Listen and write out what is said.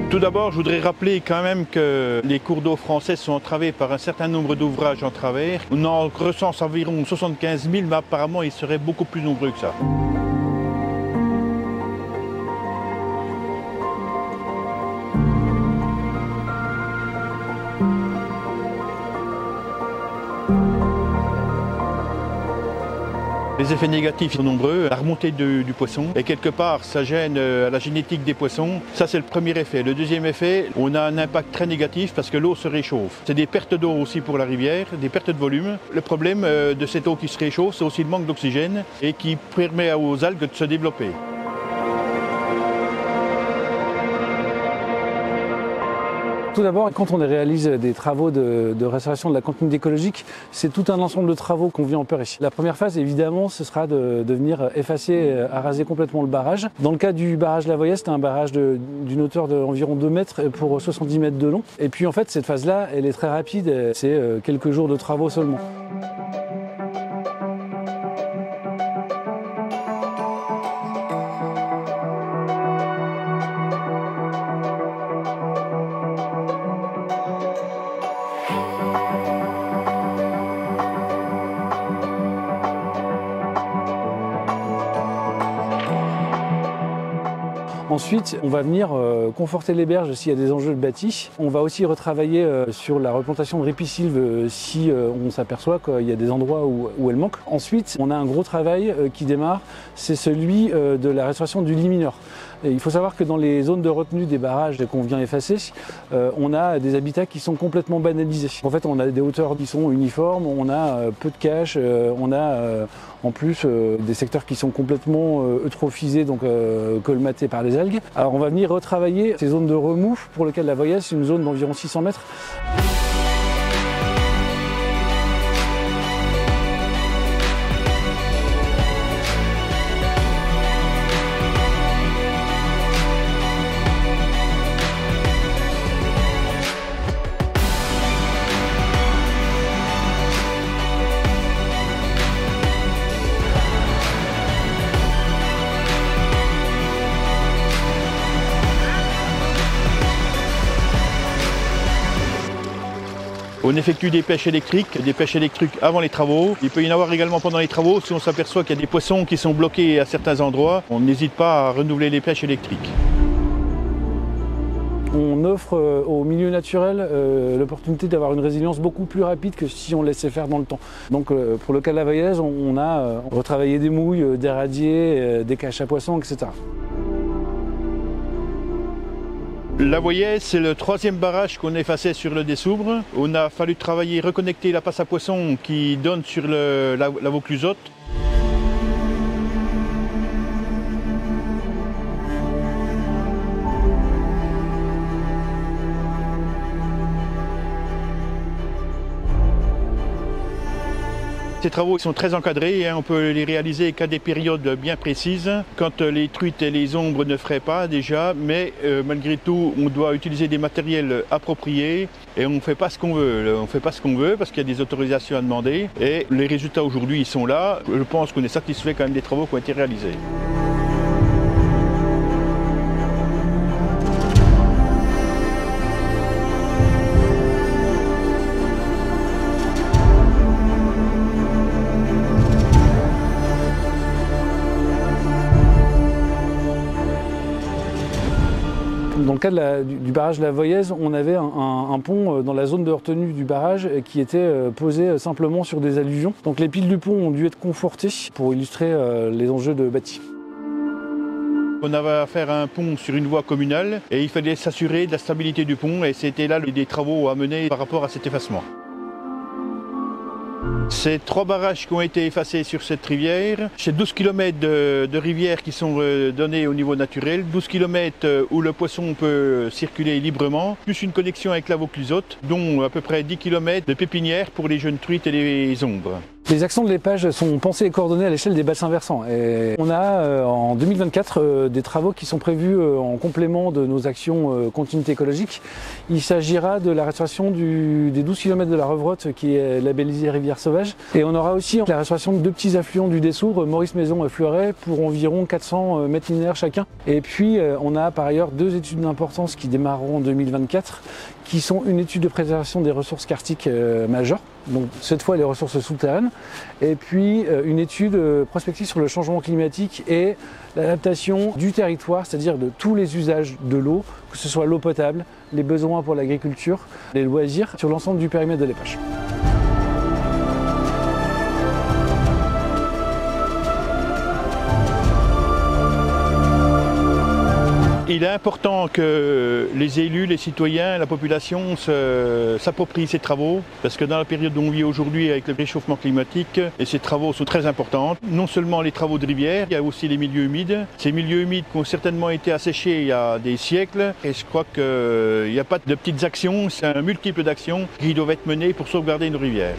Tout d'abord, je voudrais rappeler quand même que les cours d'eau français sont entravés par un certain nombre d'ouvrages en travers. On en recense environ 75 000, mais apparemment ils seraient beaucoup plus nombreux que ça. Les effets négatifs sont nombreux, la remontée du poisson, et quelque part ça gêne la génétique des poissons. Ça c'est le premier effet. Le deuxième effet, on a un impact très négatif parce que l'eau se réchauffe. C'est des pertes d'eau aussi pour la rivière, des pertes de volume. Le problème de cette eau qui se réchauffe, c'est aussi le manque d'oxygène et qui permet aux algues de se développer. Tout d'abord, quand on réalise des travaux de restauration de la continuité écologique, c'est tout un ensemble de travaux qu'on vient opérer. La première phase, évidemment, ce sera de venir effacer, araser complètement le barrage. Dans le cas du barrage Lavoyès, c'est un barrage d'une hauteur d'environ 2 mètres pour 70 mètres de long. Et puis en fait, cette phase-là, elle est très rapide, c'est quelques jours de travaux seulement. Ensuite, on va venir conforter les berges s'il y a des enjeux de bâti. On va aussi retravailler sur la replantation de ripisylve si on s'aperçoit qu'il y a des endroits où elle manque. Ensuite, on a un gros travail qui démarre, c'est celui de la restauration du lit mineur. Et il faut savoir que dans les zones de retenue des barrages qu'on vient effacer, on a des habitats qui sont complètement banalisés. En fait, on a des hauteurs qui sont uniformes, on a peu de caches, on a en plus des secteurs qui sont complètement eutrophisés, donc colmatés par les algues. Alors on va venir retravailler ces zones de remous pour lesquelles la Lavoyès, c'est une zone d'environ 600 mètres. On effectue des pêches électriques avant les travaux. Il peut y en avoir également pendant les travaux. Si on s'aperçoit qu'il y a des poissons qui sont bloqués à certains endroits, on n'hésite pas à renouveler les pêches électriques. On offre au milieu naturel l'opportunité d'avoir une résilience beaucoup plus rapide que si on laissait faire dans le temps. Donc pour le cas de la Lavoyès, on a retravaillé des mouilles, des radiers, des caches à poissons, etc. Lavoyès, c'est le 3e barrage qu'on effaçait sur le Dessoubre. On a fallu travailler, reconnecter la passe à poissons qui donne sur la Vauclusotte. Ces travaux sont très encadrés, on peut les réaliser qu'à des périodes bien précises, quand les truites et les ombres ne feraient pas déjà, mais malgré tout, on doit utiliser des matériels appropriés et on ne fait pas ce qu'on veut. On ne fait pas ce qu'on veut parce qu'il y a des autorisations à demander et les résultats aujourd'hui ils sont là. Je pense qu'on est satisfait quand même des travaux qui ont été réalisés. Dans le cas du barrage de la Lavoyès, on avait un pont dans la zone de retenue du barrage qui était posé simplement sur des alluvions. Donc les piles du pont ont dû être confortées pour illustrer les enjeux de bâti. On avait affaire à un pont sur une voie communale et il fallait s'assurer de la stabilité du pont et c'était là des travaux à mener par rapport à cet effacement. C'est 3 barrages qui ont été effacés sur cette rivière. C'est 12 km de rivières qui sont donnés au niveau naturel, 12 km où le poisson peut circuler librement, plus une connexion avec la Vauclusotte, dont à peu près 10 km de pépinières pour les jeunes truites et les ombres. Les actions de l'épage sont pensées et coordonnées à l'échelle des bassins versants. Et on a en 2024 des travaux qui sont prévus en complément de nos actions continuité écologique. Il s'agira de la restauration des 12 km de la Revrotte qui est labellisée rivière sauvage. Et on aura aussi la restauration de deux petits affluents du Dessour, Maurice-Maison et Fleuret, pour environ 400 mètres linéaires chacun. Et puis on a par ailleurs deux études d'importance qui démarreront en 2024, qui sont une étude de préservation des ressources karstiques majeures, donc cette fois les ressources souterraines, et puis une étude prospective sur le changement climatique et l'adaptation du territoire, c'est-à-dire de tous les usages de l'eau, que ce soit l'eau potable, les besoins pour l'agriculture, les loisirs, sur l'ensemble du périmètre de l'épage. Il est important que les élus, les citoyens, la population s'approprient ces travaux, parce que dans la période où on vit aujourd'hui avec le réchauffement climatique, et ces travaux sont très importants. Non seulement les travaux de rivière, il y a aussi les milieux humides. Ces milieux humides qui ont certainement été asséchés il y a des siècles, et je crois qu'il n'y a pas de petites actions, c'est un multiple d'actions qui doivent être menées pour sauvegarder nos rivières.